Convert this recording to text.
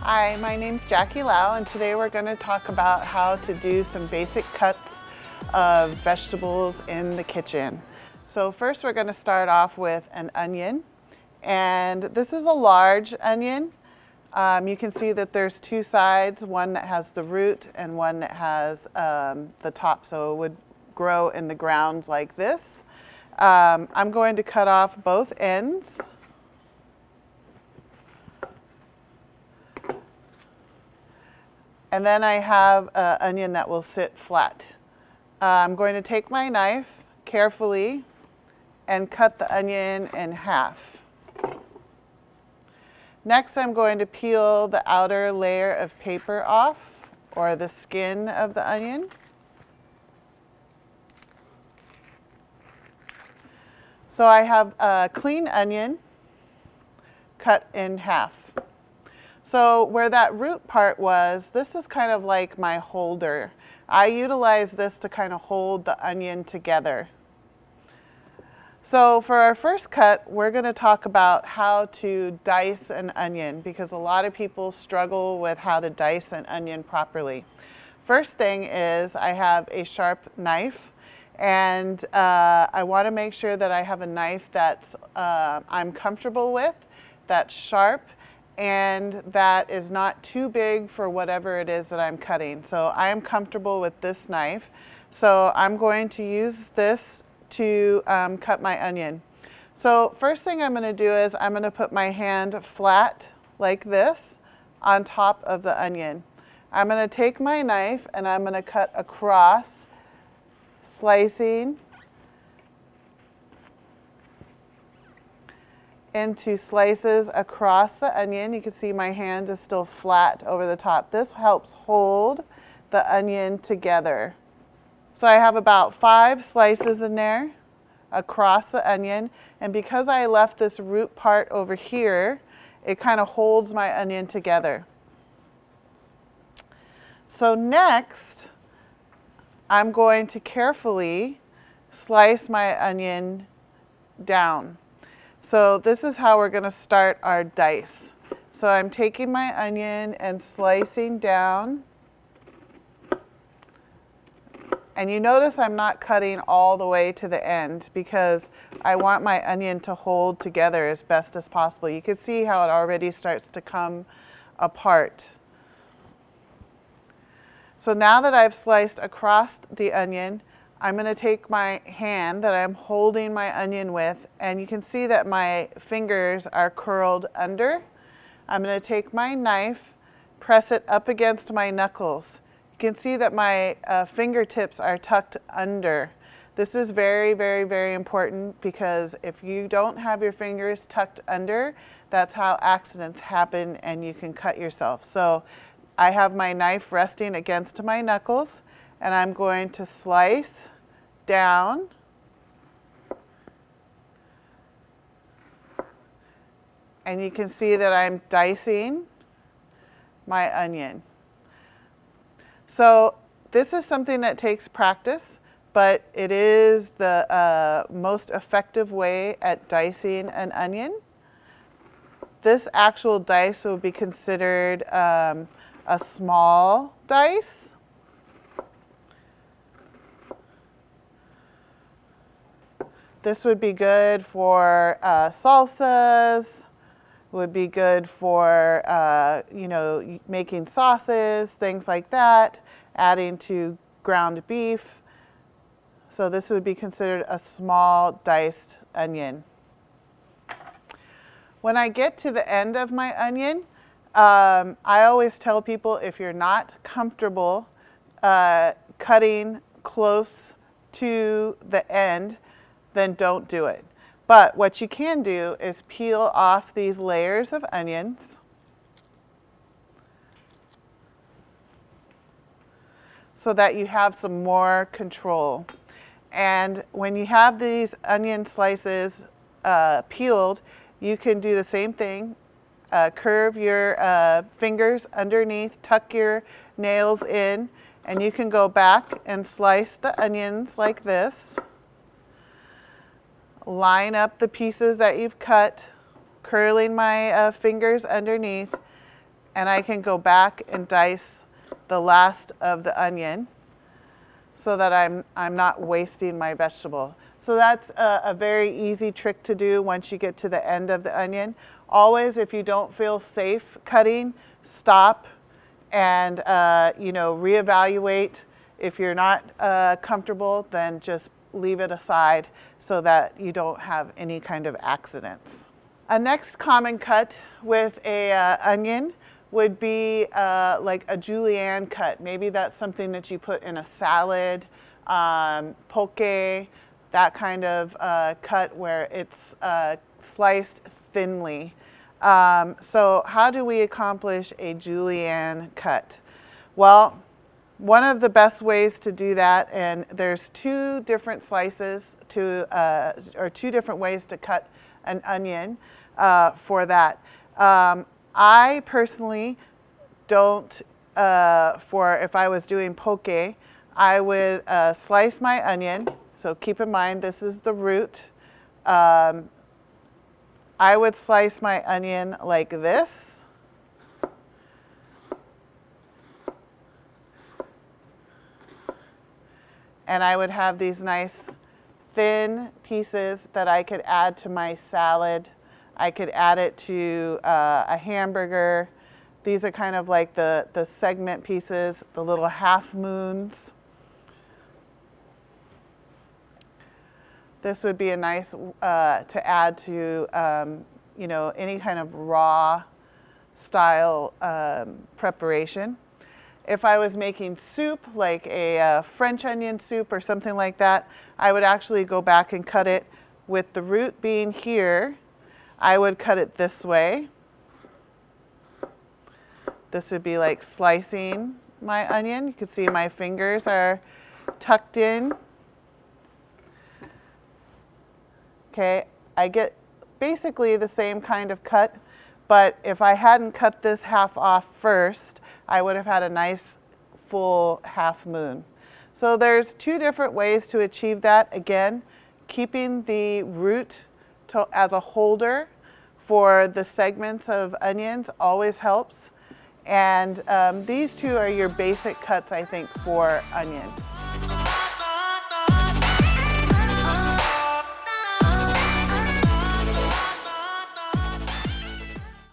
Hi, my name's Jackie Lau, and today we're going to talk about how to do some basic cuts of vegetables in the kitchen. So first we're going to start off with an onion, and this is a large onion. You can see that there's two sides, one that has the root and one that has the top, so it would grow in the ground like this. I'm going to cut off both ends. And then I have an onion that will sit flat. I'm going to take my knife carefully and cut the onion in half. Next, I'm going to peel the outer layer of paper off, or the skin of the onion. So I have a clean onion cut in half. So where that root part was, this is kind of like my holder. I utilize this to kind of hold the onion together. So for our first cut, we're going to talk about how to dice an onion, because a lot of people struggle with how to dice an onion properly. First thing is I have a sharp knife, and I want to make sure that I have a knife that's I'm comfortable with, that's sharp, and that is not too big for whatever it is that I'm cutting. So I am comfortable with this knife. So I'm going to use this to cut my onion. So first thing I'm going to do is I'm going to put my hand flat like this on top of the onion. I'm going to take my knife and I'm going to cut across, slicing into slices across the onion. You can see my hand is still flat over the top. This helps hold the onion together. So I have about 5 slices in there across the onion, and because I left this root part over here, it kind of holds my onion together. So next, I'm going to carefully slice my onion down. So this is how we're going to start our dice. So I'm taking my onion and slicing down. And you notice I'm not cutting all the way to the end because I want my onion to hold together as best as possible. You can see how it already starts to come apart. So now that I've sliced across the onion, I'm going to take my hand that I'm holding my onion with, and you can see that my fingers are curled under. I'm going to take my knife, press it up against my knuckles. You can see that my fingertips are tucked under. This is very, very, very important, because if you don't have your fingers tucked under, that's how accidents happen and you can cut yourself. So I have my knife resting against my knuckles, and I'm going to slice down. And you can see that I'm dicing my onion. So this is something that takes practice, but it is the most effective way at dicing an onion. This actual dice will be considered a small dice. This would be good for salsas, would be good for making sauces, things like that, adding to ground beef. So this would be considered a small diced onion. When I get to the end of my onion, I always tell people, if you're not comfortable cutting close to the end, then don't do it. But what you can do is peel off these layers of onions. So that you have some more control. And when you have these onion slices peeled, you can do the same thing. Curve your fingers underneath, tuck your nails in, and you can go back and slice the onions like this. Line up the pieces that you've cut, curling my fingers underneath, and I can go back and dice the last of the onion so that I'm not wasting my vegetable. So that's a very easy trick to do once you get to the end of the onion. Always, if you don't feel safe cutting, stop and reevaluate. If you're not comfortable, then just leave it aside so that you don't have any kind of accidents. A next common cut with a onion would be like a Julienne cut. Maybe that's something that you put in a salad, poke, that kind of cut where it's sliced thinly. So how do we accomplish a Julienne cut? Well, one of the best ways to do that, and there's two different slices or two different ways to cut an onion for that. I personally don't, if I was doing poke, I would slice my onion. So keep in mind, this is the root. I would slice my onion like this. And I would have these nice thin pieces that I could add to my salad. I could add it to a hamburger. These are kind of like the segment pieces, the little half moons. This would be a nice to add to any kind of raw style preparation. If I was making soup, like a French onion soup or something like that, I would actually go back and cut it with the root being here. I would cut it this way. This would be like slicing my onion. You can see my fingers are tucked in. Okay, I get basically the same kind of cut, but if I hadn't cut this half off first, I would have had a nice full half moon. So there's two different ways to achieve that. Again, keeping the root as a holder for the segments of onions always helps. And these two are your basic cuts, I think, for onions.